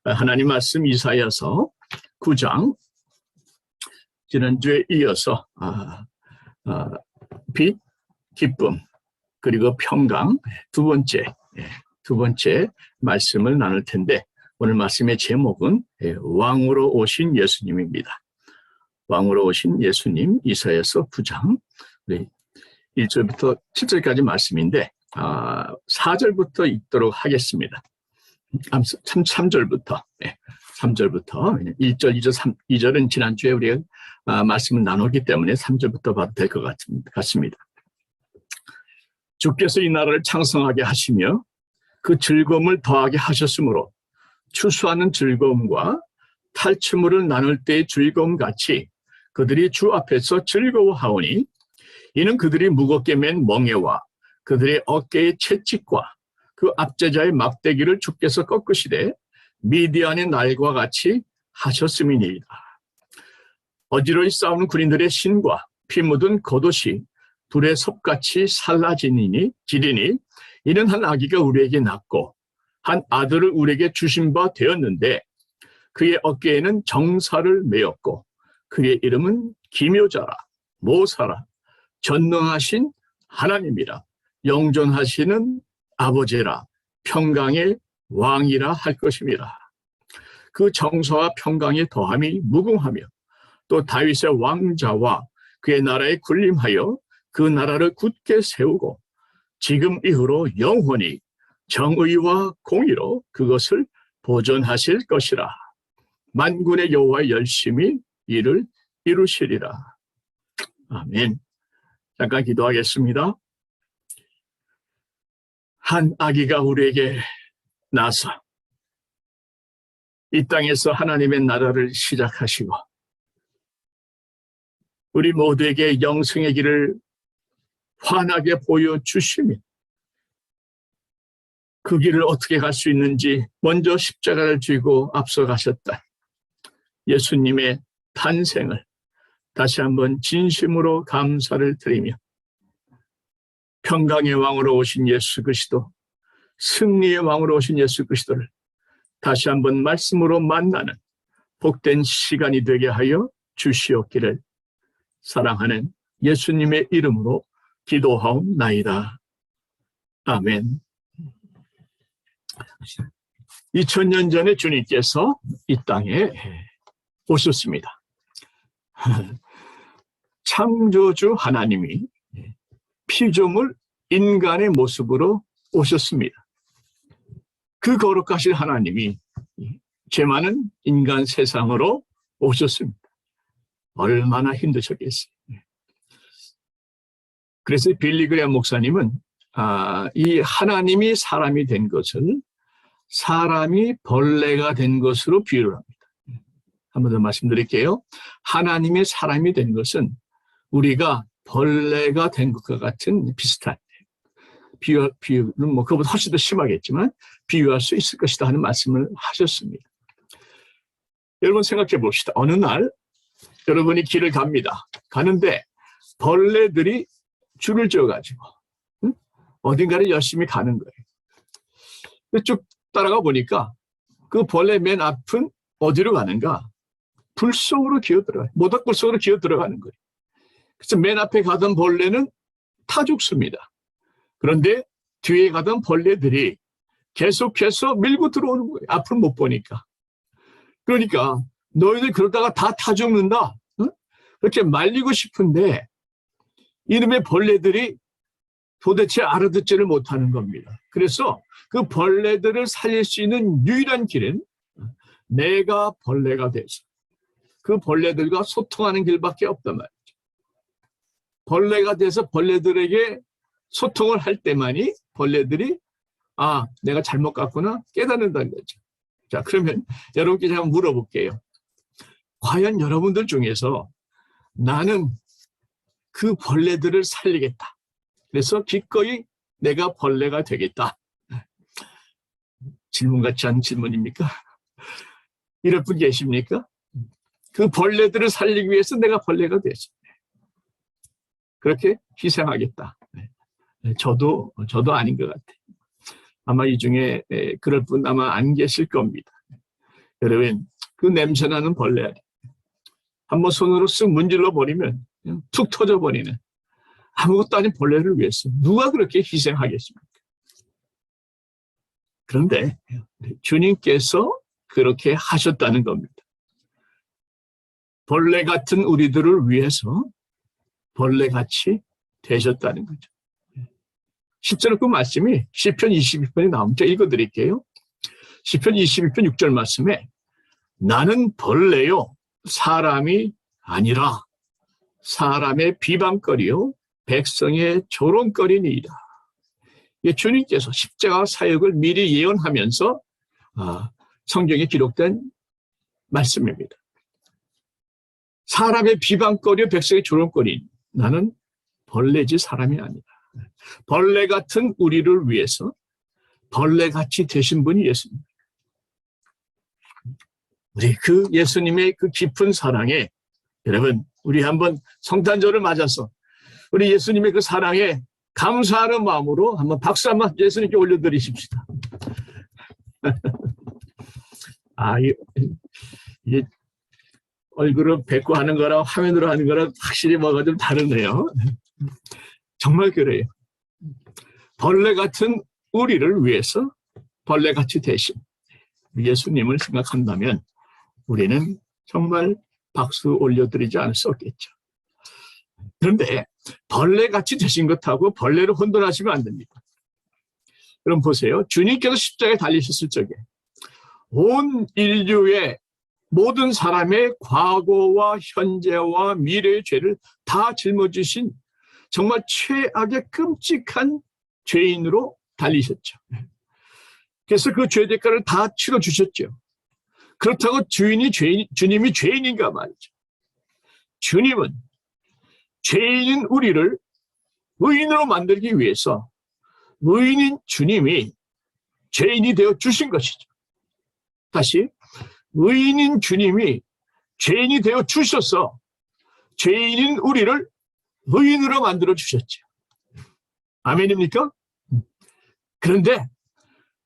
하나님 말씀 이사야서 9장 지난주에 이어서 빛, 기쁨, 그리고 평강 두 번째 말씀을 나눌 텐데, 오늘 말씀의 제목은 왕으로 오신 예수님입니다. 왕으로 오신 예수님, 이사야서 9장 1절부터 7절까지 말씀인데 4절부터 읽도록 하겠습니다. 3절부터 1절, 2절, 2절은 지난주에 우리가 말씀을 나눴기 때문에 3절부터 봐도 될 것 같습니다. 주께서 이 나라를 창성하게 하시며 그 즐거움을 더하게 하셨으므로 추수하는 즐거움과 탈취물을 나눌 때의 즐거움같이 그들이 주 앞에서 즐거워하오니, 이는 그들이 무겁게 맨 멍에와 그들의 어깨의 채찍과 그 압제자의 막대기를 주께서 꺾으시되 미디안의 날과 같이 하셨음이니이다. 어지러이 싸우는 군인들의 신과 피 묻은 겉옷이 불의 섭같이 살라지리니, 이는 한 아기가 우리에게 낳고 한 아들을 우리에게 주신 바 되었는데, 그의 어깨에는 정사를 메었고 그의 이름은 기묘자라, 모사라, 전능하신 하나님이라, 영존하시는 아버지라, 평강의 왕이라 할 것임이라. 그 정사와 평강의 더함이 무궁하며 또 다윗의 왕자와 그의 나라에 군림하여 그 나라를 굳게 세우고 지금 이후로 영원히 정의와 공의로 그것을 보존하실 것이라. 만군의 여호와의 열심히 이를 이루시리라. 아멘. 잠깐 기도하겠습니다. 한 아기가 우리에게 나서 이 땅에서 하나님의 나라를 시작하시고 우리 모두에게 영생의 길을 환하게 보여주시며 그 길을 어떻게 갈 수 있는지 먼저 십자가를 쥐고 앞서가셨다. 예수님의 탄생을 다시 한번 진심으로 감사를 드리며, 평강의 왕으로 오신 예수 그리스도, 승리의 왕으로 오신 예수 그리스도를 다시 한번 말씀으로 만나는 복된 시간이 되게 하여 주시옵기를 사랑하는 예수님의 이름으로 기도하옵나이다. 아멘. 2000년 전에 주님께서 이 땅에 오셨습니다. 창조주 하나님이 피조물 인간의 모습으로 오셨습니다. 그 거룩하신 하나님이 죄 많은 인간 세상으로 오셨습니다. 얼마나 힘드셨겠어요. 그래서 빌리 그레엄 목사님은 이 하나님이 사람이 된 것을 사람이 벌레가 된 것으로 비유를 합니다. 한 번 더 말씀드릴게요. 하나님이 사람이 된 것은 우리가 벌레가 된 것과 같은 비슷한 비유는 그것보다 훨씬 더 심하겠지만 비유할 수 있을 것이다 하는 말씀을 하셨습니다. 여러분 생각해 봅시다. 어느 날 여러분이 길을 갑니다. 가는데 벌레들이 줄을 지어가지고 어딘가를 열심히 가는 거예요. 쭉 따라가 보니까 그 벌레 맨 앞은 어디로 가는가? 불 속으로 기어들어가요. 모닥불 속으로 기어들어가는 거예요. 그래서 맨 앞에 가던 벌레는 타 죽습니다. 그런데 뒤에 가던 벌레들이 계속해서 밀고 들어오는 거예요. 앞을 못 보니까. 그러니까 너희들 그러다가 다 타 죽는다. 그렇게 말리고 싶은데 이놈의 벌레들이 도대체 알아듣지를 못하는 겁니다. 그래서 그 벌레들을 살릴 수 있는 유일한 길은 내가 벌레가 돼서 그 벌레들과 소통하는 길밖에 없단 말이죠. 벌레가 돼서 벌레들에게 소통을 할 때만이 벌레들이 내가 잘못 갔구나 깨닫는다는 거죠. 자, 그러면 여러분께 제가 물어볼게요. 과연 여러분들 중에서 나는 그 벌레들을 살리겠다. 그래서 기꺼이 내가 벌레가 되겠다. 질문 같지 않은 질문입니까? 이럴 분 계십니까? 그 벌레들을 살리기 위해서 내가 벌레가 되죠. 그렇게 희생하겠다. 저도 아닌 것 같아요. 아마 이 중에 그럴 분 아마 안 계실 겁니다. 여러분, 그 냄새나는 벌레 아니 한번 손으로 쓱 문질러 버리면 그냥 툭 터져버리는 아무것도 아닌 벌레를 위해서 누가 그렇게 희생하겠습니까? 그런데 주님께서 그렇게 하셨다는 겁니다. 벌레 같은 우리들을 위해서 벌레같이 되셨다는 거죠. 실제로 그 말씀이 시편 22편에 나옵니다. 읽어드릴게요. 시편 22편 6절 말씀에 나는 벌레요 사람이 아니라 사람의 비방거리요 백성의 조롱거리니이다. 주님께서 십자가 사역을 미리 예언하면서 성경에 기록된 말씀입니다. 사람의 비방거리요 백성의 조롱거리. 나는 벌레지 사람이 아니다. 벌레 같은 우리를 위해서 벌레같이 되신 분이 예수님. 우리 그 예수님의 그 깊은 사랑에 여러분 우리 한번 성탄절을 맞아서 우리 예수님의 그 사랑에 감사하는 마음으로 한번 박수 한번 예수님께 올려드리십시다. 이게 얼굴을 뵙고 하는 거랑 화면으로 하는 거랑 확실히 뭐가 좀 다르네요. 정말 그래요. 벌레 같은 우리를 위해서 벌레같이 되신 예수님을 생각한다면 우리는 정말 박수 올려드리지 않을 수 없겠죠. 그런데 벌레같이 되신 것하고 벌레를 혼돈하시면 안 됩니다. 그럼 보세요. 주님께서 십자가에 달리셨을 적에 온 인류의 모든 사람의 과거와 현재와 미래의 죄를 다 짊어지신 정말 최악의 끔찍한 죄인으로 달리셨죠. 그래서 그 죄 대가를 다 치러주셨죠. 그렇다고 주님이 죄인인가 말이죠. 주님은 죄인인 우리를 의인으로 만들기 위해서 의인인 주님이 죄인이 되어 주신 것이죠. 다시 의인인 주님이 죄인이 되어 주셔서 죄인인 우리를 의인으로 만들어 주셨죠. 아멘입니까? 그런데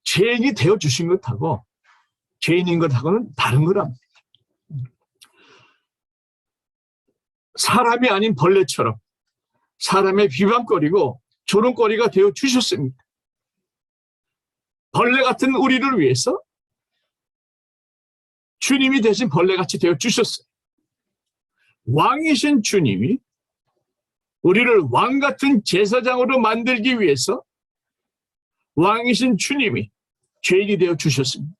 죄인이 되어 주신 것하고 죄인인 것하고는 다른 거랍니다. 사람이 아닌 벌레처럼 사람의 비방거리고 조롱거리가 되어 주셨습니다. 벌레 같은 우리를 위해서 주님이 대신 벌레같이 되어 주셨어요. 왕이신 주님이 우리를 왕 같은 제사장으로 만들기 위해서 왕이신 주님이 죄인이 되어 주셨습니다.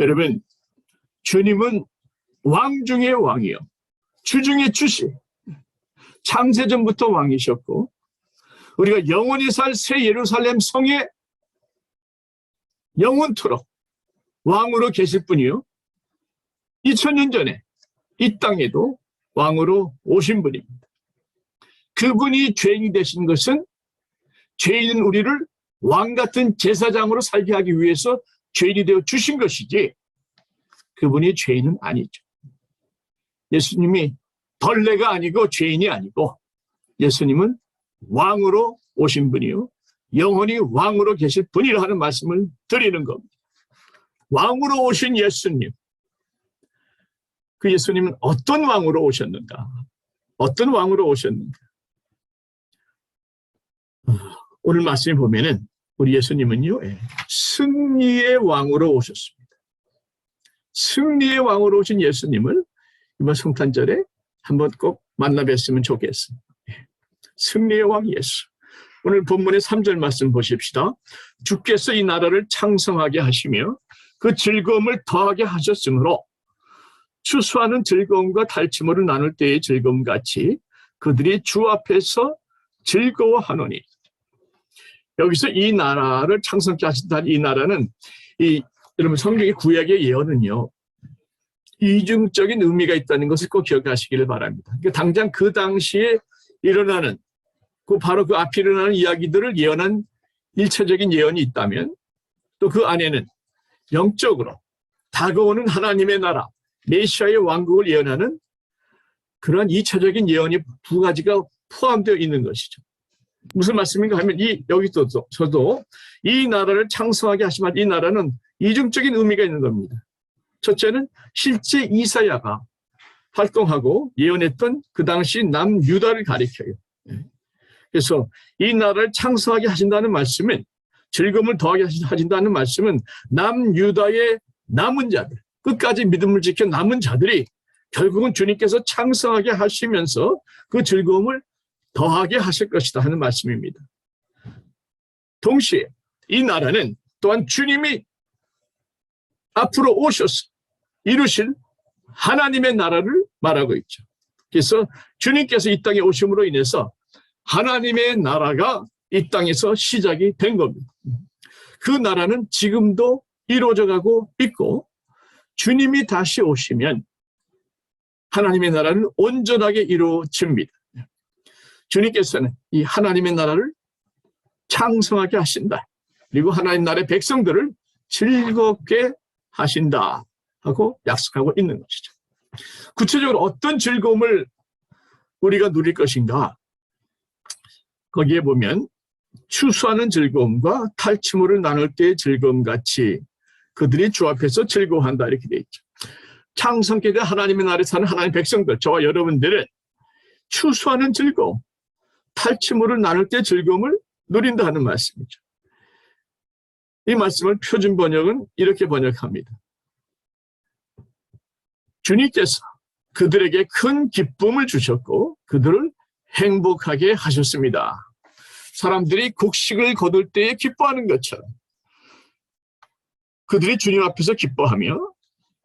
여러분, 주님은 왕 중의 왕이요, 주 중의 주시, 창세전부터 왕이셨고 우리가 영원히 살 새 예루살렘 성에 영원토록 왕으로 계실 분이요 2000년 전에 이 땅에도 왕으로 오신 분입니다. 그분이 죄인이 되신 것은 죄인인 우리를 왕 같은 제사장으로 살게 하기 위해서 죄인이 되어 주신 것이지 그분이 죄인은 아니죠. 예수님이 벌레가 아니고 죄인이 아니고 예수님은 왕으로 오신 분이요 영원히 왕으로 계실 분이라 하는 말씀을 드리는 겁니다. 왕으로 오신 예수님, 그 예수님은 어떤 왕으로 오셨는가? 어떤 왕으로 오셨는가? 오늘 말씀에 보면은 우리 예수님은요 승리의 왕으로 오셨습니다. 승리의 왕으로 오신 예수님을 이번 성탄절에 한번 꼭 만나 뵀으면 좋겠습니다. 승리의 왕 예수. 오늘 본문의 3절 말씀 보십시다. 주께서 이 나라를 창성하게 하시며 그 즐거움을 더하게 하셨으므로 추수하는 즐거움과 달침으로 나눌 때의 즐거움같이 그들이 주 앞에서 즐거워하노니. 여기서 이 나라를 창성케 하신다는 이 나라는 여러분 성경의 구약의 예언은요 이중적인 의미가 있다는 것을 꼭 기억하시기를 바랍니다. 그러니까 당장 그 당시에 일어나는 바로 그 앞에 일어나는 이야기들을 예언한 일차적인 예언이 있다면 또 그 안에는 영적으로 다가오는 하나님의 나라 메시아의 왕국을 예언하는 그러한 2차적인 예언이 두 가지가 포함되어 있는 것이죠. 무슨 말씀인가 하면 여기서도 이 나라를 창성하게 하시면 이 나라는 이중적인 의미가 있는 겁니다. 첫째는 실제 이사야가 활동하고 예언했던 그 당시 남유다를 가리켜요. 그래서 이 나라를 창성하게 하신다는 말씀은, 즐거움을 더하게 하신다는 말씀은 남유다의 남은 자들, 끝까지 믿음을 지켜 남은 자들이 결국은 주님께서 창성하게 하시면서 그 즐거움을 더하게 하실 것이다 하는 말씀입니다. 동시에 이 나라는 또한 주님이 앞으로 오셔서 이루실 하나님의 나라를 말하고 있죠. 그래서 주님께서 이 땅에 오심으로 인해서 하나님의 나라가 이 땅에서 시작이 된 겁니다. 그 나라는 지금도 이루어져 가고 있고, 주님이 다시 오시면 하나님의 나라는 온전하게 이루어집니다. 주님께서는 이 하나님의 나라를 창성하게 하신다. 그리고 하나님 나라의 백성들을 즐겁게 하신다 하고 약속하고 있는 것이죠. 구체적으로 어떤 즐거움을 우리가 누릴 것인가? 거기에 보면 추수하는 즐거움과 탈취물을 나눌 때의 즐거움 같이 그들이 주 앞에서 즐거워한다 이렇게 되어 있죠. 창성케 된 하나님의 나라에 사는 하나님의 백성들, 저와 여러분들은 추수하는 즐거움, 탈취물을 나눌 때의 즐거움을 누린다 하는 말씀이죠. 이 말씀을 표준 번역은 이렇게 번역합니다. 주님께서 그들에게 큰 기쁨을 주셨고 그들을 행복하게 하셨습니다. 사람들이 곡식을 거둘 때에 기뻐하는 것처럼 그들이 주님 앞에서 기뻐하며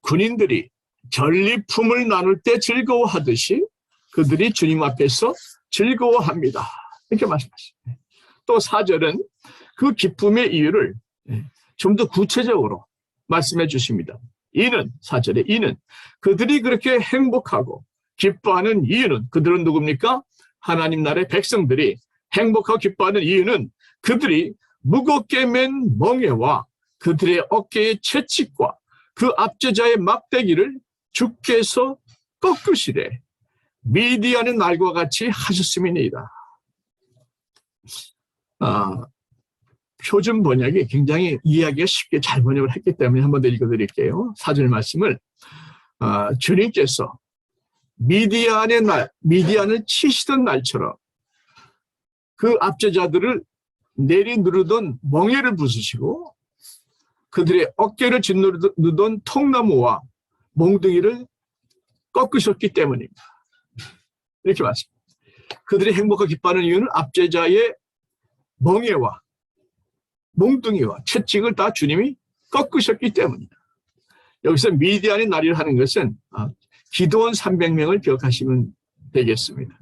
군인들이 전리품을 나눌 때 즐거워하듯이 그들이 주님 앞에서 즐거워합니다. 이렇게 말씀하십니다. 또 4절은 그 기쁨의 이유를 좀 더 구체적으로 말씀해 주십니다. 이는, 4절에 이는 그들이 그렇게 행복하고 기뻐하는 이유는, 그들은 누굽니까? 하나님 나라의 백성들이 행복하고 기뻐하는 이유는 그들이 무겁게 맨 멍에와 그들의 어깨의 채찍과 그 압제자의 막대기를 주께서 꺾으시되 미디안의 날과 같이 하셨음이니이다. 표준 번역이 굉장히 이해하기가 쉽게 잘 번역을 했기 때문에 한 번 더 읽어드릴게요. 4절 말씀을 주님께서 미디안의 날, 미디안을 치시던 날처럼 그 압제자들을 내리누르던 멍에를 부수시고 그들의 어깨를 짓누르던 통나무와 몽둥이를 꺾으셨기 때문입니다. 이렇게 말씀합니다. 그들이 행복하고 기뻐하는 이유는 압제자의 멍에와 몽둥이와 채찍을 다 주님이 꺾으셨기 때문이다. 여기서 미디안의 날이라 하는 것은 기드온 300명을 기억하시면 되겠습니다.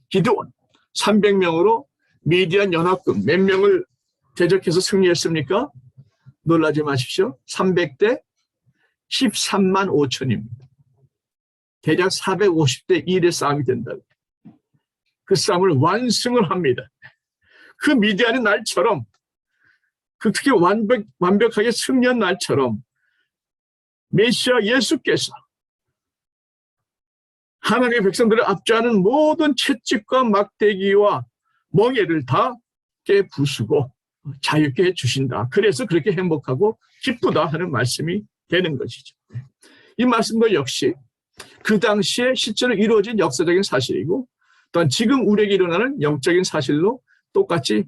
기드온 300명으로 미디안 연합군 몇 명을 대적해서 승리했습니까? 놀라지 마십시오. 300대 13만 5천입니다. 대략 450대 1의 싸움이 된다고. 그 싸움을 완승을 합니다. 그 미디안의 날처럼, 그렇게 완벽하게 승리한 날처럼 메시아 예수께서 하나님의 백성들을 압제하는 모든 채찍과 막대기와 멍에를 다 깨부수고 자유케 해주신다. 그래서 그렇게 행복하고 기쁘다 하는 말씀이 되는 것이죠. 이 말씀도 역시 그 당시에 실제로 이루어진 역사적인 사실이고 또한 지금 우리에게 일어나는 영적인 사실로 똑같이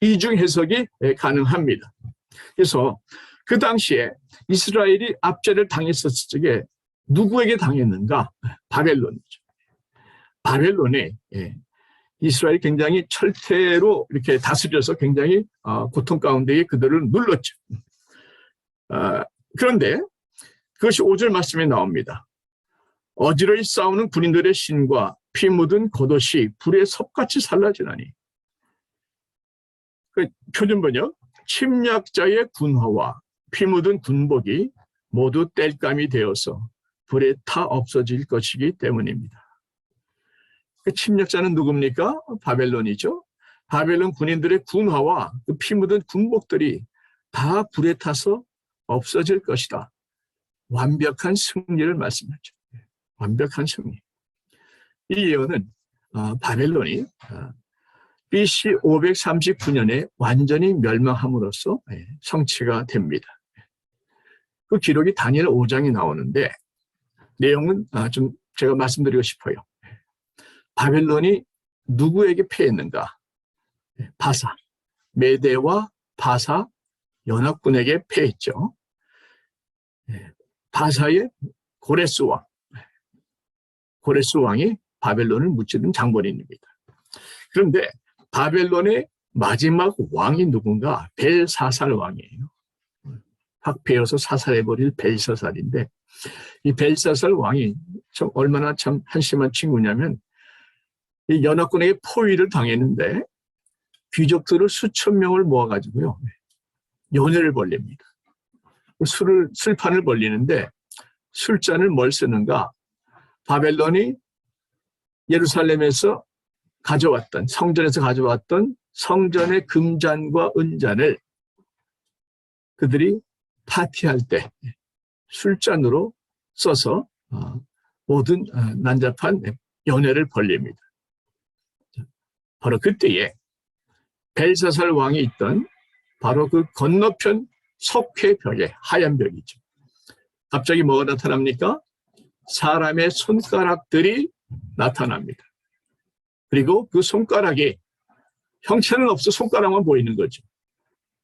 이중 해석이 가능합니다. 그래서 그 당시에 이스라엘이 압제를 당했었을 적에 누구에게 당했는가? 바벨론이죠. 바벨론에 이스라엘이 굉장히 철퇴로 이렇게 다스려서 굉장히 고통 가운데에 그들을 눌렀죠. 그런데 그것이 5절 말씀에 나옵니다. 어지러이 싸우는 군인들의 신과 피 묻은 겉옷이 불의 섭같이 살라지나니. 그 표준 번역, 침략자의 군화와 피 묻은 군복이 모두 땔감이 되어서 불에 타 없어질 것이기 때문입니다. 그 침략자는 누굽니까? 바벨론이죠. 바벨론 군인들의 군화와 그 피 묻은 군복들이 다 불에 타서 없어질 것이다. 완벽한 승리를 말씀하죠. 완벽한 승리. 이 예언은 바벨론이 BC 539년에 완전히 멸망함으로써 성취가 됩니다. 그 기록이 다니엘 5장에 나오는데 내용은 좀 제가 말씀드리고 싶어요. 바벨론이 누구에게 패했는가? 바사, 메대와 바사 연합군에게 패했죠. 바사의 고레스 왕, 고레스 왕이 바벨론을 무찌른 장본인입니다. 그런데 바벨론의 마지막 왕이 누군가? 벨사살 왕이에요. 확 베어서 사살해버릴 벨사살인데, 이 벨사살 왕이 참 얼마나 참 한심한 친구냐면, 이 연합군에게 포위를 당했는데 귀족들을 수천 명을 모아가지고요, 연회를 벌립니다. 술판을 벌리는데 술잔을 뭘 쓰는가? 바벨론이 예루살렘에서 가져왔던, 성전에서 가져왔던 성전의 금잔과 은잔을 그들이 파티할 때 술잔으로 써서 모든 난잡한 연회를 벌립니다. 바로 그때에 벨사살 왕이 있던 바로 그 건너편 석회벽에, 하얀 벽이죠. 갑자기 뭐가 나타납니까? 사람의 손가락들이 나타납니다. 그리고 그 손가락이 형체는 없어 손가락만 보이는 거죠.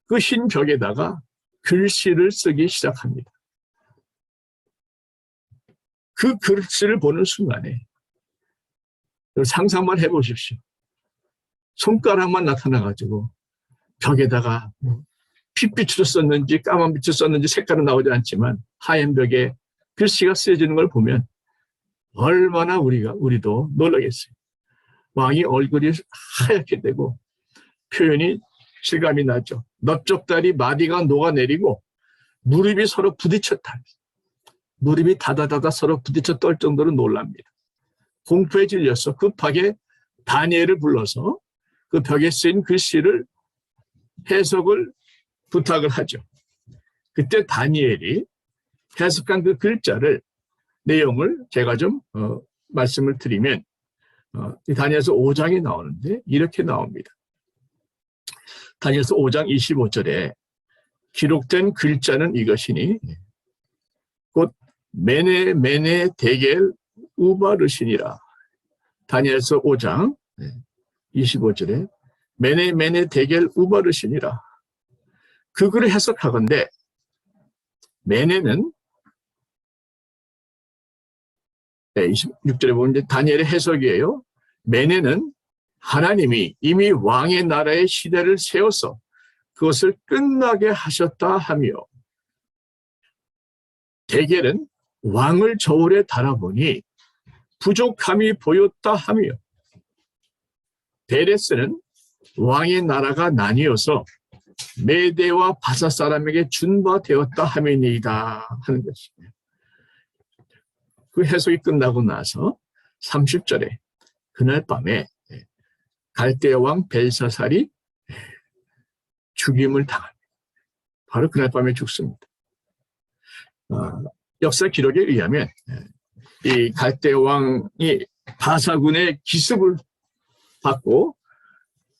그 흰 벽에다가 글씨를 쓰기 시작합니다. 그 글씨를 보는 순간에 상상만 해보십시오. 손가락만 나타나가지고 벽에다가 핏빛으로 썼는지 까만 빛으로 썼는지 색깔은 나오지 않지만 하얀 벽에 글씨가 쓰여지는 걸 보면 얼마나 우리도 놀라겠어요. 왕이 얼굴이 하얗게 되고 표현이 실감이 나죠. 넓적다리 마디가 녹아내리고 무릎이 서로 부딪혔다. 무릎이 다다다다 서로 부딪혀 떨 정도로 놀랍니다. 공포에 질려서 급하게 다니엘을 불러서 그 벽에 쓰인 글씨를 해석을 부탁을 하죠. 그때 다니엘이 해석한 그 글자를, 내용을 제가 좀 말씀을 드리면, 다니엘서 5장에 나오는데 이렇게 나옵니다. 다니엘서 5장 25절에 기록된 글자는 이것이니 곧 메네 데겔 우바르시니라. 다니엘서 5장 25절에 메네 데겔 우바르시니라. 그 글을 해석하건대 메네는 26절에 보면 다니엘의 해석이에요. 메네는 하나님이 이미 왕의 나라의 시대를 세워서 그것을 끝나게 하셨다 하며, 데겔은 왕을 저울에 달아보니 부족함이 보였다 하며, 베레스는 왕의 나라가 나뉘어서 메대와 바사 사람에게 준바되었다 하매니이다 하는 것입니다. 그 해석이 끝나고 나서 30절에 그날 밤에 갈대아 왕 벨사살이 죽임을 당합니다. 바로 그날 밤에 죽습니다. 역사 기록에 의하면 이 갈대아 왕이 바사군의 기습을 받고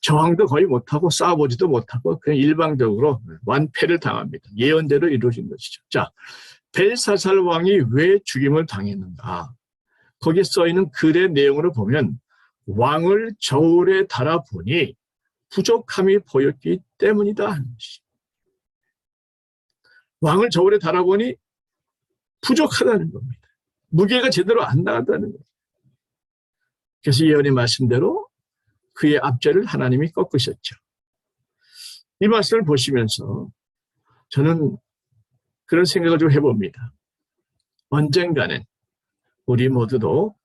저항도 거의 못하고 싸워보지도 못하고 그냥 일방적으로 완패를 당합니다. 예언대로 이루어진 것이죠. 자, 벨사살 왕이 왜 죽임을 당했는가? 거기에 써있는 글의 내용으로 보면 왕을 저울에 달아보니 부족함이 보였기 때문이다 하는 것이죠. 왕을 저울에 달아보니 부족하다는 겁니다. 무게가 제대로 안 나간다는 겁니다. 그래서 예언의 말씀대로 그의 압제를 하나님이 꺾으셨죠. 이 말씀을 보시면서 저는 그런 생각을 좀 해봅니다. 언젠가는 우리 모두도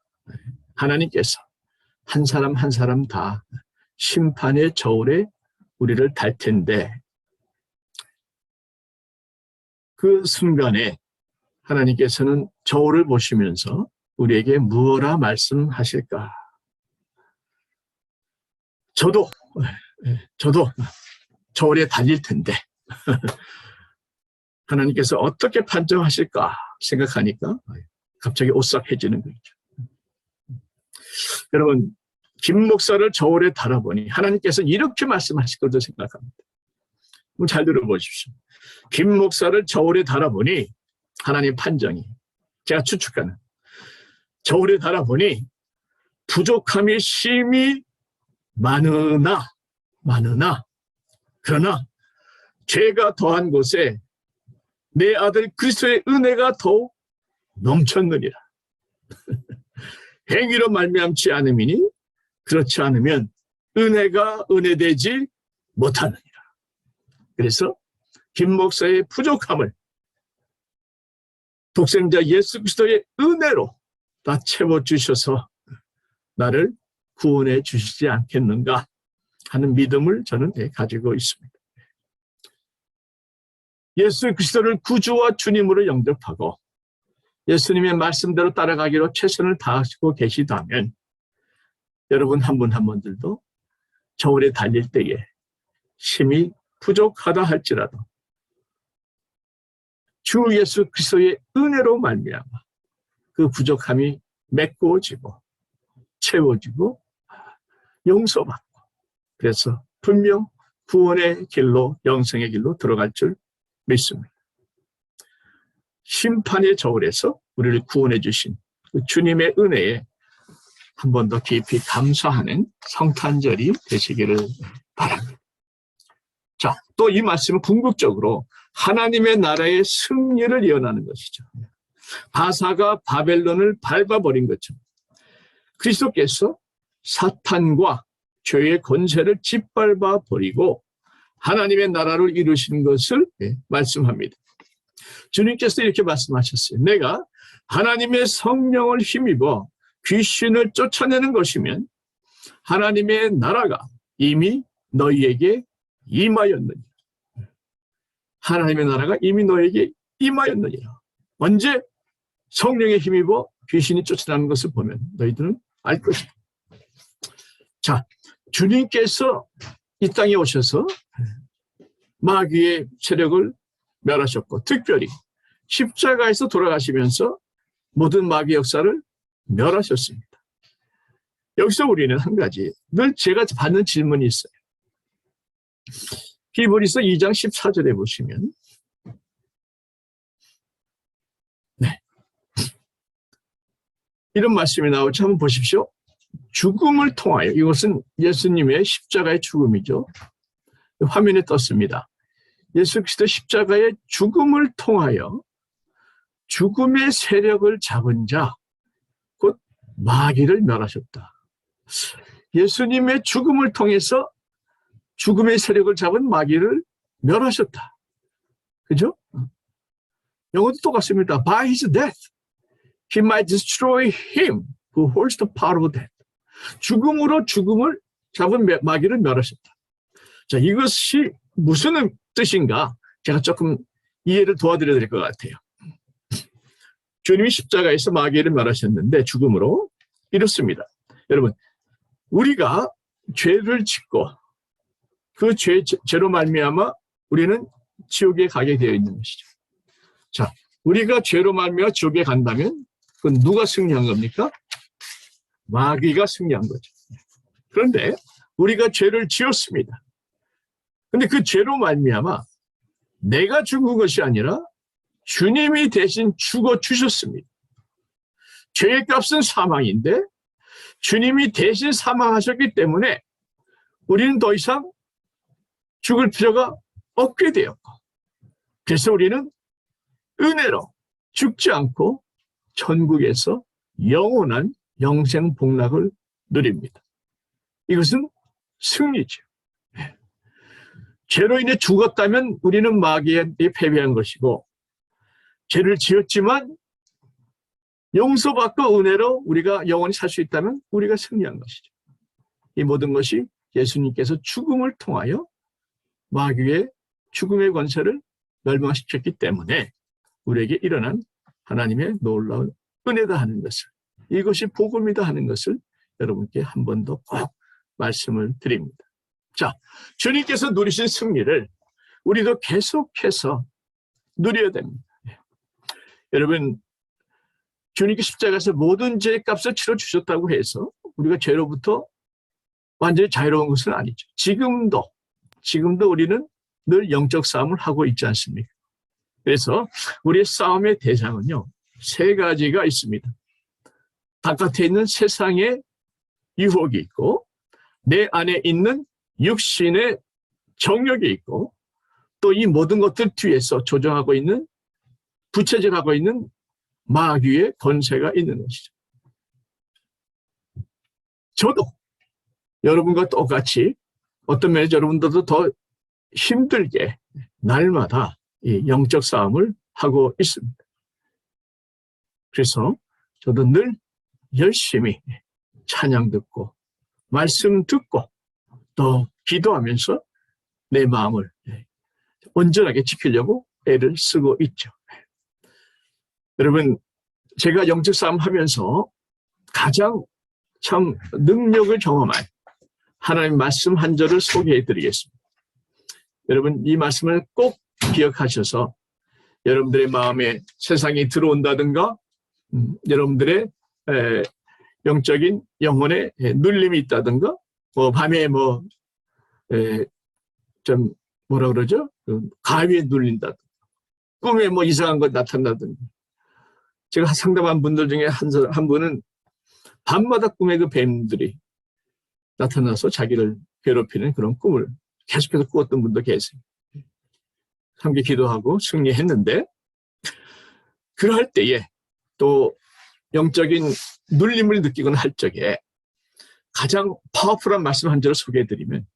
하나님께서 한 사람 한 사람 다 심판의 저울에 우리를 달 텐데, 그 순간에 하나님께서는 저울을 보시면서 우리에게 무엇라 말씀하실까? 저도 저울에 달릴 텐데 하나님께서 어떻게 판정하실까 생각하니까 갑자기 오싹해지는 거죠. 여러분, 김 목사를 저울에 달아보니 하나님께서 이렇게 말씀하실 것도 생각합니다. 잘 들어보십시오. 김 목사를 저울에 달아보니 하나님 판정이 제가 추측하는 저울에 달아보니 부족함이 심히 많으나 그러나 죄가 더한 곳에 내 아들 그리스도의 은혜가 더욱 넘쳤느니라. 행위로 말미암지 않음이니 그렇지 않으면 은혜가 은혜되지 못하느니라. 그래서 김 목사의 부족함을 독생자 예수 그리스도의 은혜로 다 채워주셔서 나를 구원해 주시지 않겠는가 하는 믿음을 저는 가지고 있습니다. 예수 그리스도를 구주와 주님으로 영접하고 예수님의 말씀대로 따라가기로 최선을 다하시고 계시다면 여러분 한 분 한 분들도 저울에 달릴 때에 심히 부족하다 할지라도 주 예수 그리스도의 은혜로 말미암아 그 부족함이 메꾸어지고 채워지고 용서받고 그래서 분명 구원의 길로 영생의 길로 들어갈 줄 믿습니다. 심판의 저울에서 우리를 구원해 주신 그 주님의 은혜에 한 번 더 깊이 감사하는 성탄절이 되시기를 바랍니다. 자, 또 이 말씀은 궁극적으로 하나님의 나라의 승리를 예언하는 것이죠. 바사가 바벨론을 밟아버린 것처럼 그리스도께서 사탄과 죄의 권세를 짓밟아 버리고 하나님의 나라를 이루시는 것을 말씀합니다. 주님께서 이렇게 말씀하셨어요. 내가 하나님의 성령을 힘입어 귀신을 쫓아내는 것이면 하나님의 나라가 이미 너희에게 임하였느니라. 하나님의 나라가 이미 너에게 임하였느니라. 언제 성령에 힘입어 귀신이 쫓아나는 것을 보면 너희들은 알 것이다. 자, 주님께서 이 땅에 오셔서 마귀의 세력을 멸하셨고 특별히 십자가에서 돌아가시면서 모든 마귀 역사를 멸하셨습니다. 여기서 우리는 한 가지 늘 제가 받는 질문이 있어요. 히브리서 2장 14절에 보시면 이런 말씀이 나오죠. 한번 보십시오. 죽음을 통하여 이것은 예수님의 십자가의 죽음이죠. 화면에 떴습니다. 예수 그리스도 십자가의 죽음을 통하여 죽음의 세력을 잡은 자, 곧 마귀를 멸하셨다. 예수님의 죽음을 통해서 죽음의 세력을 잡은 마귀를 멸하셨다. 그죠? 영어도 똑같습니다. By his death, he might destroy him who holds the power of death. 죽음으로 죽음을 잡은 마귀를 멸하셨다. 자, 이것이 무슨 뜻인가? 제가 조금 이해를 도와드려야 될 것 같아요. 주님이 십자가에서 마귀를 멸하셨는데 죽음으로 이렇습니다. 여러분, 우리가 죄를 짓고 그 죄로 말미암아 우리는 지옥에 가게 되어 있는 것이죠. 자, 우리가 죄로 말미암아 지옥에 간다면 그건 누가 승리한 겁니까? 마귀가 승리한 거죠. 그런데 우리가 죄를 지었습니다. 근데 그 죄로 말미암아 내가 죽은 것이 아니라 주님이 대신 죽어 주셨습니다. 죄의 값은 사망인데 주님이 대신 사망하셨기 때문에 우리는 더 이상 죽을 필요가 없게 되었고 그래서 우리는 은혜로 죽지 않고 천국에서 영원한 영생 복락을 누립니다. 이것은 승리죠. 죄로 인해 죽었다면 우리는 마귀에 패배한 것이고 죄를 지었지만 용서받고 은혜로 우리가 영원히 살 수 있다면 우리가 승리한 것이죠. 이 모든 것이 예수님께서 죽음을 통하여 마귀의 죽음의 권세를 멸망시켰기 때문에 우리에게 일어난 하나님의 놀라운 은혜다 하는 것을 이것이 복음이다 하는 것을 여러분께 한 번 더 꼭 말씀을 드립니다. 자, 주님께서 누리신 승리를 우리도 계속해서 누려야 됩니다. 여러분, 주님께 십자가에서 모든 죄의 값을 치러주셨다고 해서 우리가 죄로부터 완전히 자유로운 것은 아니죠. 지금도 우리는 늘 영적 싸움을 하고 있지 않습니까? 그래서 우리의 싸움의 대상은요, 세 가지가 있습니다. 바깥에 있는 세상의 유혹이 있고, 내 안에 있는 육신의 정욕이 있고, 또 이 모든 것들 뒤에서 조정하고 있는, 부채질하고 있는 마귀의 권세가 있는 것이죠. 저도 여러분과 똑같이 어떤 면에서 여러분들도 더 힘들게 날마다 이 영적 싸움을 하고 있습니다. 그래서 저도 늘 열심히 찬양 듣고 말씀 듣고 또 기도하면서 내 마음을 온전하게 지키려고 애를 쓰고 있죠. 여러분, 제가 영적 싸움 하면서 가장 참 능력을 경험한 하나님 말씀 한 절을 소개해 드리겠습니다. 여러분, 이 말씀을 꼭 기억하셔서 여러분들의 마음에 세상이 들어온다든가 여러분들의 영적인 영혼에 눌림이 있다든가 밤에 좀 뭐라 그러죠? 가위에 눌린다든가 꿈에 이상한 것 나타나든가. 제가 상담한 분들 중에 한 분은 밤마다 꿈에 그 뱀들이 나타나서 자기를 괴롭히는 그런 꿈을 계속해서 꾸었던 분도 계세요. 함께 기도하고 승리했는데, 그럴 때에 또 영적인 눌림을 느끼거나 할 적에 가장 파워풀한 말씀 한 절을 소개해드리면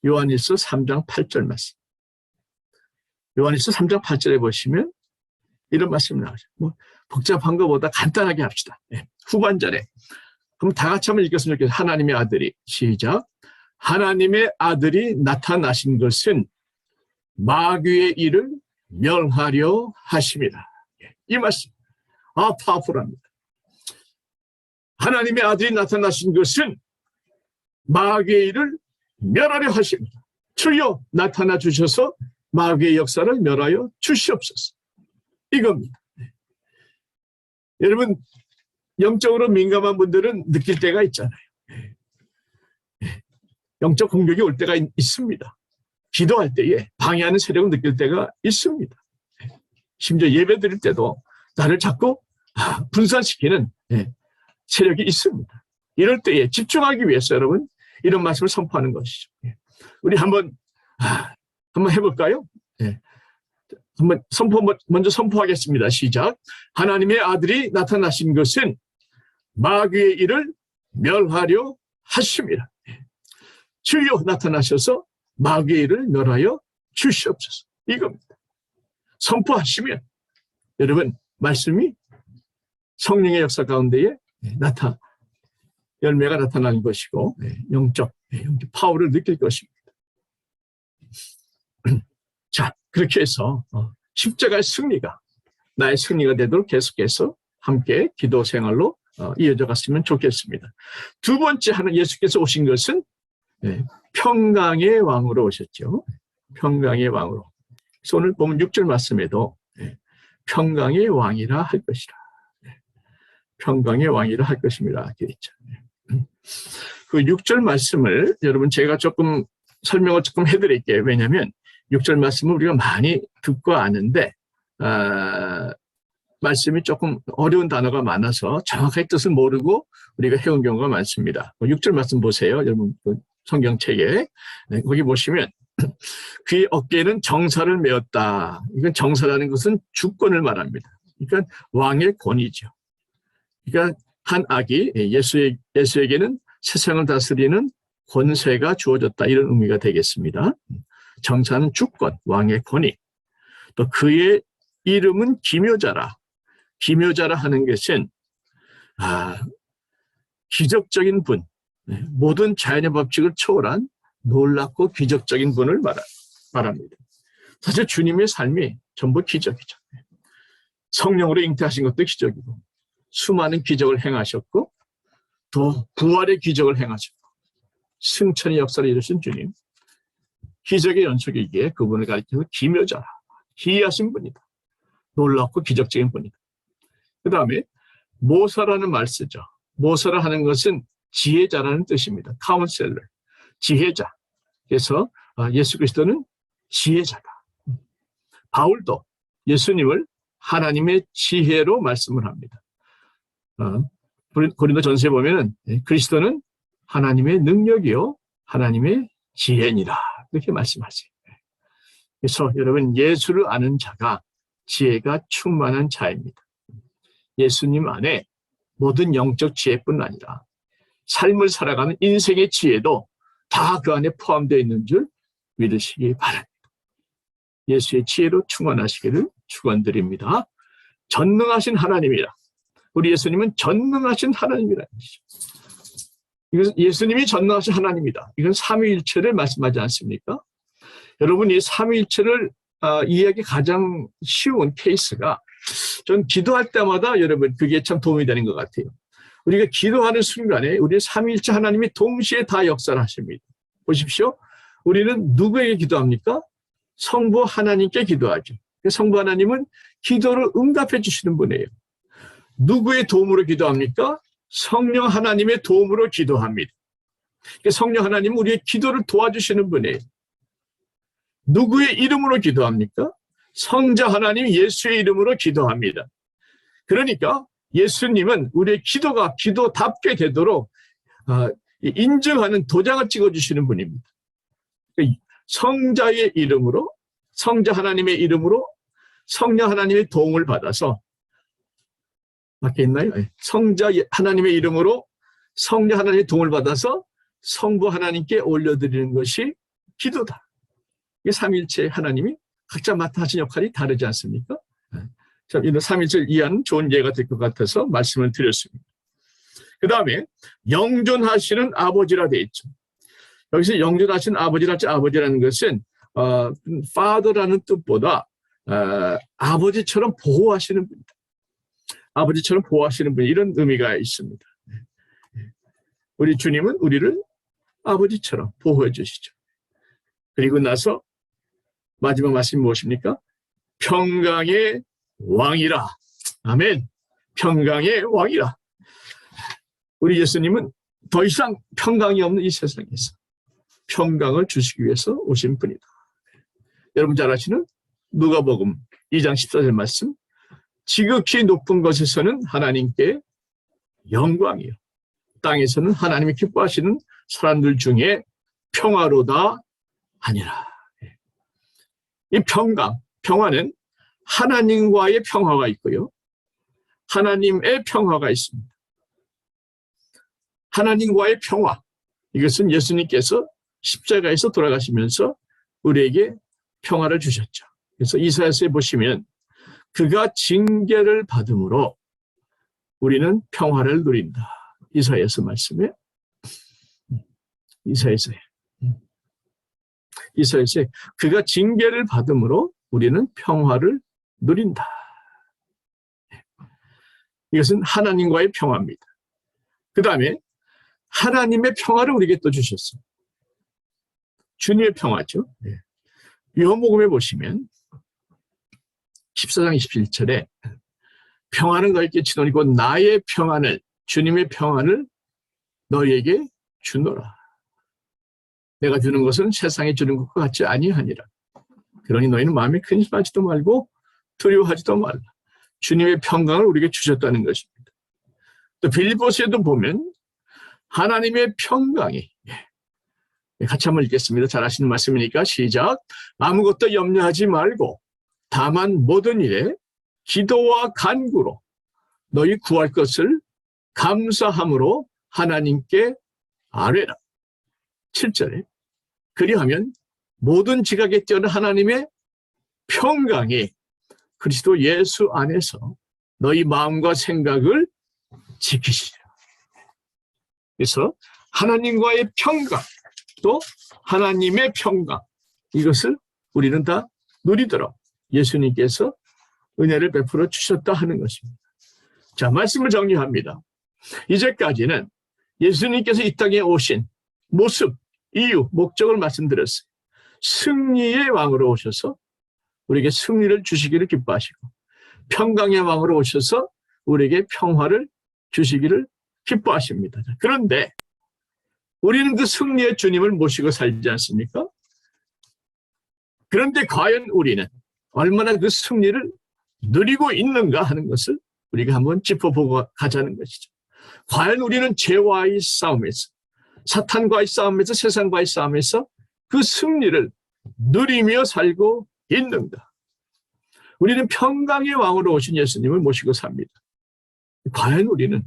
요한일서 3장 8절 말씀. 요한일서 3장 8절에 보시면 이런 말씀이 나오죠. 복잡한 것보다 간단하게 합시다. 후반절에. 그럼 다 같이 한번 읽었으면 좋겠어요. 하나님의 아들이, 시작. 하나님의 아들이 나타나신 것은 마귀의 일을 멸하려 하심이라. 이 말씀. 파워풀합니다. 하나님의 아들이 나타나신 것은 마귀의 일을 멸하려 하십니다. 주여 나타나 주셔서 마귀의 역사를 멸하여 주시옵소서. 이겁니다. 여러분, 영적으로 민감한 분들은 느낄 때가 있잖아요. 영적 공격이 올 때가 있습니다. 기도할 때에 방해하는 세력을 느낄 때가 있습니다. 심지어 예배 드릴 때도 나를 자꾸 분산시키는 세력이 있습니다. 이럴 때에 집중하기 위해서 여러분 이런 말씀을 선포하는 것이죠. 우리 한번 해볼까요? 한번 먼저 선포하겠습니다. 시작. 하나님의 아들이 나타나신 것은 마귀의 일을 멸하려 하심이라. 주여 나타나셔서 마귀의 일을 멸하여 주시옵소서. 이겁니다. 선포하시면 여러분 말씀이 성령의 역사 가운데에 열매가 나타나는 것이고 영적 파워를 느낄 것입니다. 자, 그렇게 해서 십자가의 승리가 나의 승리가 되도록 계속해서 함께 기도 생활로 이어져 갔으면 좋겠습니다. 두 번째 예수께서 오신 것은 평강의 왕으로 오셨죠. 평강의 왕으로. 그래서 오늘 보면 6절 말씀에도 평강의 왕이라 할 것이라. 평강의 왕이라 할 것입니다. 되어 있죠. 그 6절 말씀을 여러분 제가 설명을 조금 해드릴게요. 왜냐하면 6절 말씀을 우리가 많이 듣고 아는데 말씀이 조금 어려운 단어가 많아서 정확하게 뜻을 모르고 우리가 해온 경우가 많습니다. 6절 말씀 보세요. 여러분 성경책에 거기 보시면 그의 어깨에는 정사를 메었다. 이건 정사라는 것은 주권을 말합니다. 그러니까 왕의 권위죠. 그러니까 한 악이 예수에게는 세상을 다스리는 권세가 주어졌다. 이런 의미가 되겠습니다. 정사는 주권, 왕의 권위. 또 그의 이름은 기묘자라. 기묘자라 하는 것은 기적적인 분, 모든 자연의 법칙을 초월한 놀랍고 기적적인 분을 말합니다. 사실 주님의 삶이 전부 기적이죠. 성령으로 잉태하신 것도 기적이고 수많은 기적을 행하셨고 또 부활의 기적을 행하셨고 승천의 역사를 이루신 주님, 기적의 연속이기에 그분을 가리켜서 기묘자라, 기이하신 분이다. 놀랍고 기적적인 분이다. 그 다음에 모사라는 말 쓰죠. 모사라 하는 것은 지혜자라는 뜻입니다. 카운셀러, 지혜자. 그래서 예수 그리스도는 지혜자다. 바울도 예수님을 하나님의 지혜로 말씀을 합니다. 고린도 전서에 보면은 그리스도는 하나님의 능력이요 하나님의 지혜니라 이렇게 말씀하세요. 그래서 여러분 예수를 아는 자가 지혜가 충만한 자입니다. 예수님 안에 모든 영적 지혜뿐 아니라 삶을 살아가는 인생의 지혜도 다 그 안에 포함되어 있는 줄 믿으시기 바랍니다. 예수의 지혜로 충만하시기를 축원드립니다. 전능하신 하나님이라. 우리 예수님은 전능하신 하나님이라는 것이죠. 이건 예수님이 전능하신 하나님이다. 이건 삼위일체를 말씀하지 않습니까? 여러분 이 삼위일체를 이해하기 가장 쉬운 케이스가 전 기도할 때마다 여러분 그게 참 도움이 되는 것 같아요. 우리가 기도하는 순간에 우리 삼위일체 하나님이 동시에 다 역사를 하십니다. 보십시오. 우리는 누구에게 기도합니까? 성부 하나님께 기도하죠. 성부 하나님은 기도를 응답해 주시는 분이에요. 누구의 도움으로 기도합니까? 성령 하나님의 도움으로 기도합니다. 성령 하나님은 우리의 기도를 도와주시는 분이에요. 누구의 이름으로 기도합니까? 성자 하나님 예수의 이름으로 기도합니다. 그러니까 예수님은 우리의 기도가 기도답게 되도록 인증하는 도장을 찍어주시는 분입니다. 성자의 이름으로, 성자 하나님의 이름으로 성령 하나님의 도움을 받아서 밖에 있나요? 성자 하나님의 이름으로 성령 하나님의 도움을 받아서 성부 하나님께 올려드리는 것이 기도다. 이게 삼위일체 하나님이 각자 맡아 하신 역할이 다르지 않습니까? 참 이런 삼위일체를 이해하는 좋은 예가 될 것 같아서 말씀을 드렸습니다. 그 다음에 영존하시는 아버지라 되어 있죠. 여기서 영존하시는 아버지라는 것은 father라는 뜻보다 아버지처럼 보호하시는 분이다. 아버지처럼 보호하시는 분 이런 의미가 있습니다. 우리 주님은 우리를 아버지처럼 보호해 주시죠. 그리고 나서 마지막 말씀이 무엇입니까? 평강의 왕이라. 아멘. 평강의 왕이라. 우리 예수님은 더 이상 평강이 없는 이 세상에서 평강을 주시기 위해서 오신 분이다. 여러분 잘 아시는 누가복음 2장 14절 말씀. 지극히 높은 곳에서는 하나님께 영광이요. 땅에서는 하나님이 기뻐하시는 사람들 중에 평화로다 하니라. 이 평화는 하나님과의 평화가 있고요. 하나님의 평화가 있습니다. 하나님과의 평화. 이것은 예수님께서 십자가에서 돌아가시면서 우리에게 평화를 주셨죠. 그래서 이사야서에 보시면 그가 징계를 받음으로 우리는 평화를 누린다. 이사야서 말씀에 이사야서에 그가 징계를 받음으로 우리는 평화를 누린다. 이것은 하나님과의 평화입니다. 그 다음에 하나님의 평화를 우리에게 또 주셨습니다. 주님의 평화죠. 요한복음에 보시면 14장 27절에 평화는 너희에게 주노니 곧 나의 평안을 주님의 평안을 너희에게 주노라. 내가 주는 것은 세상에 주는 것과 같지 아니하니라. 그러니 너희는 마음에 근심하지도 말고 두려워하지도 말라. 주님의 평강을 우리에게 주셨다는 것입니다. 또 빌립보서에도 보면 하나님의 평강이 같이 한번 읽겠습니다. 잘 아시는 말씀이니까 시작. 아무것도 염려하지 말고 다만 모든 일에 기도와 간구로 너희 구할 것을 감사함으로 하나님께 아뢰라. 7절에 그리하면 모든 지각에 뛰어난 하나님의 평강이 그리스도 예수 안에서 너희 마음과 생각을 지키시리라. 그래서 하나님과의 평강 또 하나님의 평강 이것을 우리는 다 누리도록 예수님께서 은혜를 베풀어 주셨다 하는 것입니다. 자, 말씀을 정리합니다. 이제까지는 예수님께서 이 땅에 오신 모습, 이유, 목적을 말씀드렸어요. 승리의 왕으로 오셔서 우리에게 승리를 주시기를 기뻐하시고 평강의 왕으로 오셔서 우리에게 평화를 주시기를 기뻐하십니다. 그런데 우리는 그 승리의 주님을 모시고 살지 않습니까? 그런데 과연 우리는 얼마나 그 승리를 누리고 있는가 하는 것을 우리가 한번 짚어보고 가자는 것이죠. 과연 우리는 죄와의 싸움에서, 사탄과의 싸움에서, 세상과의 싸움에서 그 승리를 누리며 살고 있는가? 우리는 평강의 왕으로 오신 예수님을 모시고 삽니다. 과연 우리는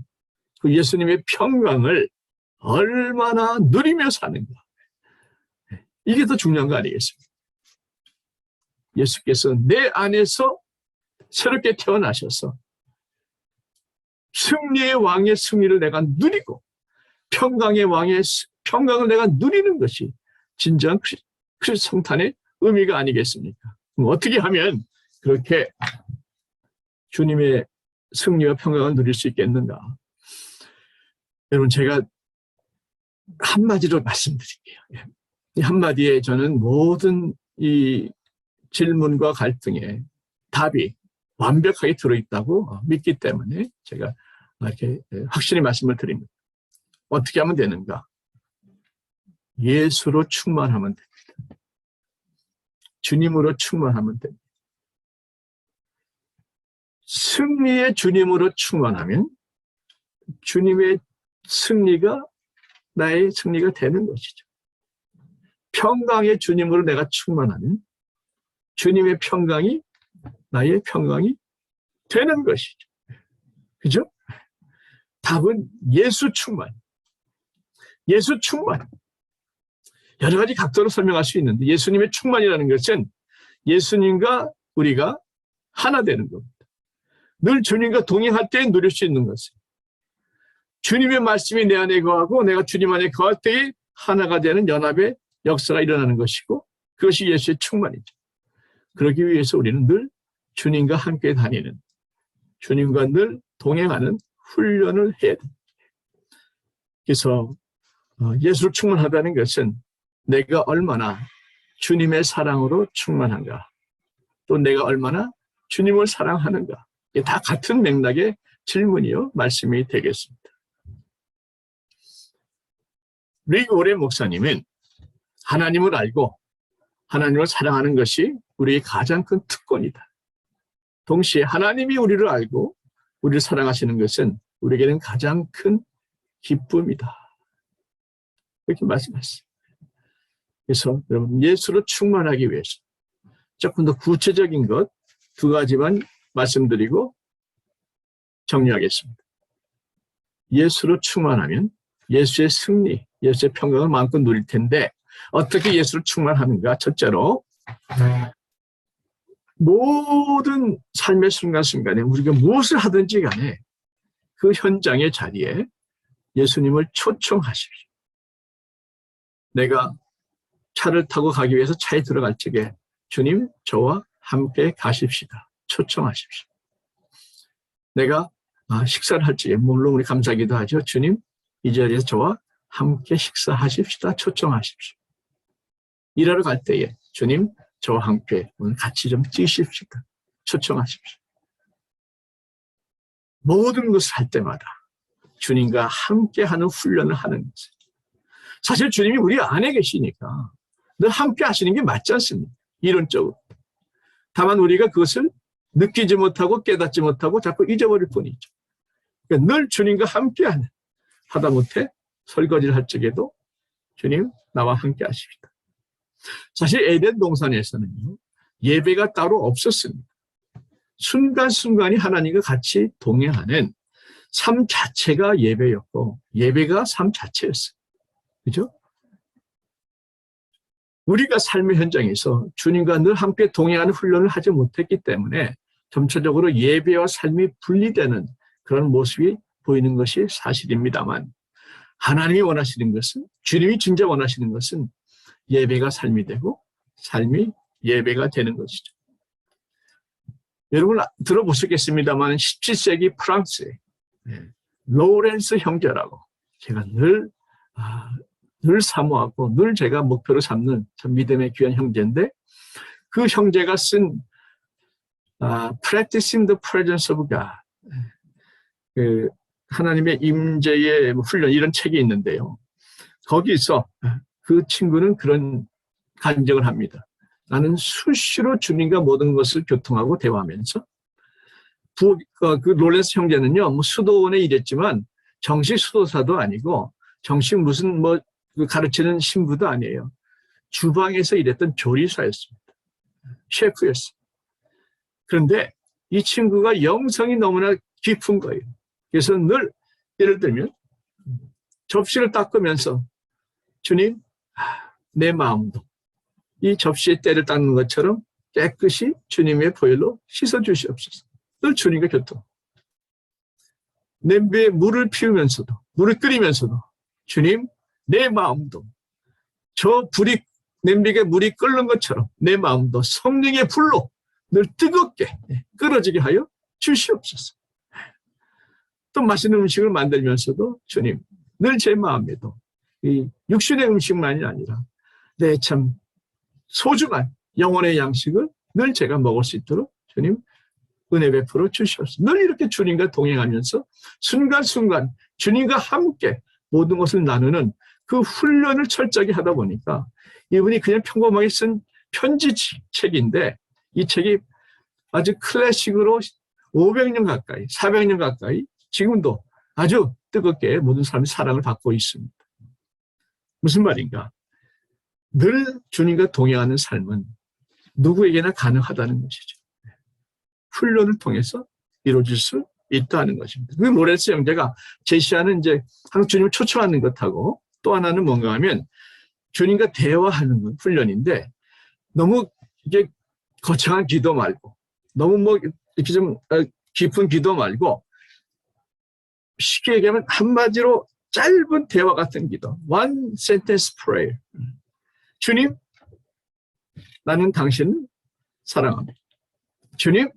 그 예수님의 평강을 얼마나 누리며 사는가? 이게 더 중요한 거 아니겠습니까? 예수께서 내 안에서 새롭게 태어나셔서 승리의 왕의 승리를 내가 누리고 평강의 왕의 평강을 내가 누리는 것이 진정한 그리스도 성탄의 의미가 아니겠습니까? 그럼 어떻게 하면 그렇게 주님의 승리와 평강을 누릴 수 있겠는가? 여러분, 제가 한마디로 말씀드릴게요. 이 한마디에 저는 모든 이 질문과 갈등에 답이 완벽하게 들어있다고 믿기 때문에 제가 이렇게 확실히 말씀을 드립니다. 어떻게 하면 되는가? 예수로 충만하면 됩니다. 주님으로 충만하면 됩니다. 승리의 주님으로 충만하면 주님의 승리가 나의 승리가 되는 것이죠. 평강의 주님으로 내가 충만하면 주님의 평강이 나의 평강이 되는 것이죠. 그죠? 답은 예수 충만. 예수 충만. 여러 가지 각도로 설명할 수 있는데 예수님의 충만이라는 것은 예수님과 우리가 하나 되는 겁니다. 늘 주님과 동행할 때 누릴 수 있는 것은 주님의 말씀이 내 안에 거하고 내가 주님 안에 거할 때에 하나가 되는 연합의 역사가 일어나는 것이고 그것이 예수의 충만이죠. 그러기 위해서 우리는 늘 주님과 함께 다니는, 주님과 늘 동행하는 훈련을 해야 됩니다. 그래서 예수로 충만하다는 것은 내가 얼마나 주님의 사랑으로 충만한가, 또 내가 얼마나 주님을 사랑하는가, 이게 다 같은 맥락의 질문이요 말씀이 되겠습니다. 리그 오레 목사님은 하나님을 알고 하나님을 사랑하는 것이 우리의 가장 큰 특권이다. 동시에 하나님이 우리를 알고 우리를 사랑하시는 것은 우리에게는 가장 큰 기쁨이다. 이렇게 말씀하셨습니다. 그래서 여러분 예수로 충만하기 위해서 조금 더 구체적인 것 두 가지만 말씀드리고 정리하겠습니다. 예수로 충만하면 예수의 승리, 예수의 평강을 마음껏 누릴 텐데 어떻게 예수로 충만하는가? 첫째로 모든 삶의 순간순간에 우리가 무엇을 하든지 간에 그 현장의 자리에 예수님을 초청하십시오. 내가 차를 타고 가기 위해서 차에 들어갈 적에 주님 저와 함께 가십시다. 초청하십시오. 내가 식사를 할 적에 물론 우리 감사기도 하죠. 주님 이 자리에서 저와 함께 식사하십시다. 초청하십시오. 일하러 갈 때에 주님 저와 함께 오늘 같이 좀 뛰십시다. 초청하십시오. 모든 것을 할 때마다 주님과 함께하는 훈련을 하는 것이죠. 사실 주님이 우리 안에 계시니까 늘 함께 하시는 게 맞지 않습니까? 이론적으로. 다만 우리가 그것을 느끼지 못하고 깨닫지 못하고 자꾸 잊어버릴 뿐이죠. 그러니까 늘 주님과 함께하는, 하다못해 설거지를 할 적에도 주님 나와 함께 하십시다. 사실 에덴 동산에서는요, 예배가 따로 없었습니다. 순간순간이 하나님과 같이 동행하는 삶 자체가 예배였고 예배가 삶 자체였어요. 그죠? 우리가 삶의 현장에서 주님과 늘 함께 동행하는 훈련을 하지 못했기 때문에 점차적으로 예배와 삶이 분리되는 그런 모습이 보이는 것이 사실입니다만 하나님이 원하시는 것은, 주님이 진짜 원하시는 것은 예배가 삶이 되고 삶이 예배가 되는 것이죠. 여러분 들어보셨겠습니다만 17세기 프랑스의 로렌스 형제라고 제가 늘 사모하고 늘 제가 목표로 삼는 참 믿음의 귀한 형제인데 그 형제가 쓴 Practicing the Presence of God, 그 하나님의 임재의 훈련 이런 책이 있는데요. 거기서 그 친구는 그런 간증을 합니다. 나는 수시로 주님과 모든 것을 교통하고 대화하면서 그 롤렌스 형제는요, 뭐 수도원에 일했지만 정식 수도사도 아니고 정식 무슨 뭐 가르치는 신부도 아니에요. 주방에서 일했던 조리사였습니다. 셰프였어요. 그런데 이 친구가 영성이 너무나 깊은 거예요. 그래서 늘 예를 들면 접시를 닦으면서 주님, 내 마음도 이 접시에 때를 닦는 것처럼 깨끗이 주님의 보혈로 씻어주시옵소서. 늘 주님과 교통. 냄비에 물을 피우면서도, 물을 끓이면서도 주님, 내 마음도 저 냄비에 물이 끓는 것처럼 내 마음도 성령의 불로 늘 뜨겁게 끓어지게 하여 주시옵소서. 또 맛있는 음식을 만들면서도 주님, 늘 제 마음에도 이 육신의 음식만이 아니라 내 참 소중한 영혼의 양식을 늘 제가 먹을 수 있도록 주님 은혜 베풀어 주시옵소서. 늘 이렇게 주님과 동행하면서 순간순간 주님과 함께 모든 것을 나누는 그 훈련을 철저하게 하다 보니까 이분이 그냥 평범하게 쓴 편지책인데 이 책이 아주 클래식으로 500년 가까이, 400년 가까이 지금도 아주 뜨겁게 모든 사람이 사랑을 받고 있습니다. 무슨 말인가? 늘 주님과 동행하는 삶은 누구에게나 가능하다는 것이죠. 훈련을 통해서 이루어질 수 있다는 것입니다. 그 로렌스 형제가 제시하는 이제 항상 주님을 초청하는 것하고 또 하나는 뭔가 하면 주님과 대화하는 훈련인데 너무 이게 거창한 기도 말고 너무 뭐 이렇게 좀 깊은 기도 말고 쉽게 얘기하면 한마디로 짧은 대화 같은 기도. One sentence prayer. 주님, 나는 당신을 사랑합니다. 주님,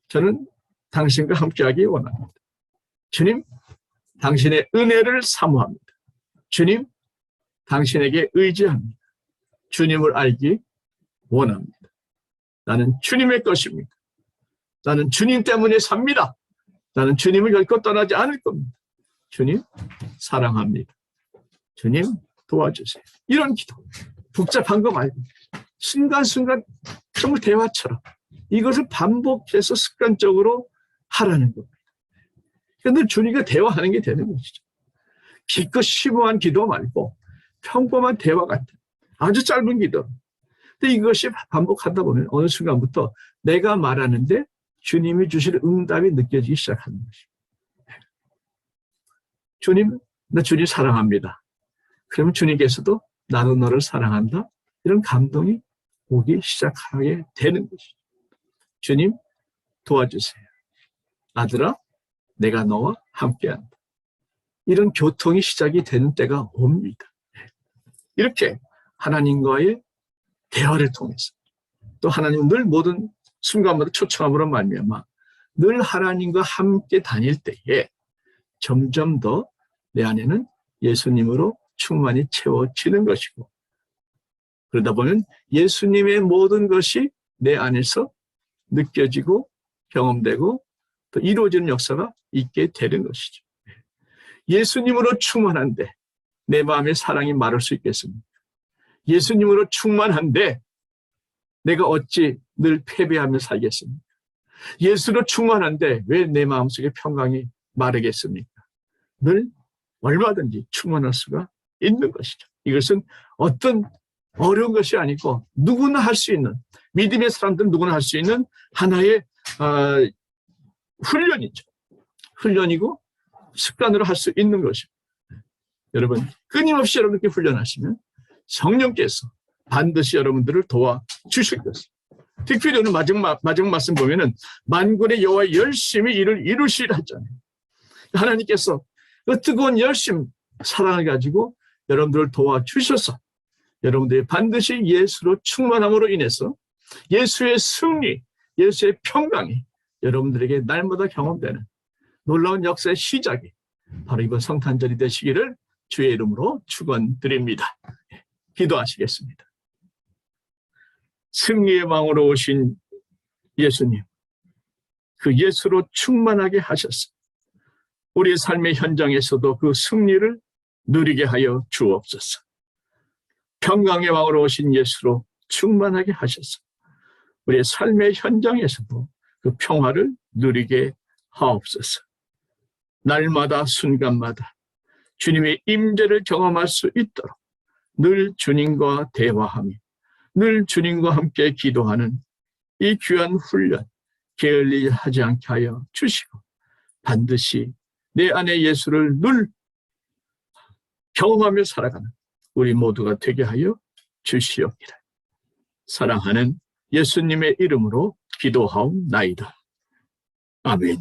저는 당신과 함께하기 원합니다. 주님, 당신의 은혜를 사모합니다. 주님, 당신에게 의지합니다. 주님을 알기 원합니다. 나는 주님의 것입니다. 나는 주님 때문에 삽니다. 나는 주님을 결코 떠나지 않을 겁니다. 주님, 사랑합니다. 주님, 도와주세요. 이런 기도. 복잡한 거 말고 순간순간 정말 대화처럼 이것을 반복해서 습관적으로 하라는 겁니다. 그런데 주님과 대화하는 게 되는 것이죠. 기껏 심오한 기도 말고 평범한 대화 같은 아주 짧은 기도. 근데 이것이 반복하다 보면 어느 순간부터 내가 말하는데 주님이 주실 응답이 느껴지기 시작하는 것입니다. 주님, 나 주님 사랑합니다. 그러면 주님께서도 나도 너를 사랑한다. 이런 감동이 오기 시작하게 되는 것이죠. 주님, 도와주세요. 아들아, 내가 너와 함께한다. 이런 교통이 시작이 되는 때가 옵니다. 이렇게 하나님과의 대화를 통해서 또 하나님은 늘 모든 순간마다 초청함으로 말미암아 늘 하나님과 함께 다닐 때에 점점 더 내 안에는 예수님으로 충만히 채워지는 것이고 그러다 보면 예수님의 모든 것이 내 안에서 느껴지고 경험되고 또 이루어지는 역사가 있게 되는 것이죠. 예수님으로 충만한데 내 마음의 사랑이 마를 수 있겠습니까? 예수님으로 충만한데 내가 어찌 늘 패배하며 살겠습니까? 예수로 충만한데 왜 내 마음속에 평강이 마르겠습니까? 늘 얼마든지 충만할 수가 있는 것이죠. 이것은 어떤 어려운 것이 아니고 누구나 할 수 있는 믿음의 사람들은 누구나 할 수 있는 하나의 훈련이죠. 훈련이고 습관으로 할 수 있는 것입니다. 여러분 끊임없이 여러분께 훈련하시면 성령께서 반드시 여러분들을 도와주실 것입니다. 특별히 오늘 마지막 말씀 보면은 만군의 여호와 열심히 이를 이루시리라 했잖아요. 하나님께서 그 뜨거운 열심 사랑을 가지고 여러분들을 도와주셔서 여러분들이 반드시 예수로 충만함으로 인해서 예수의 승리, 예수의 평강이 여러분들에게 날마다 경험되는 놀라운 역사의 시작이 바로 이번 성탄절이 되시기를 주의 이름으로 축원드립니다. 기도하시겠습니다. 승리의 왕으로 오신 예수님, 그 예수로 충만하게 하셨습니다. 우리의 삶의 현장에서도 그 승리를 누리게 하여 주옵소서. 평강의 왕으로 오신 예수로 충만하게 하셔서 우리의 삶의 현장에서도 그 평화를 누리게 하옵소서. 날마다 순간마다 주님의 임재를 경험할 수 있도록 늘 주님과 대화하며 늘 주님과 함께 기도하는 이 귀한 훈련 게을리하지 않게 하여 주시고 반드시 내 안에 예수를 늘 경험하며 살아가는 우리 모두가 되게 하여 주시옵기를. 사랑하는 예수님의 이름으로 기도하옵나이다. 아멘.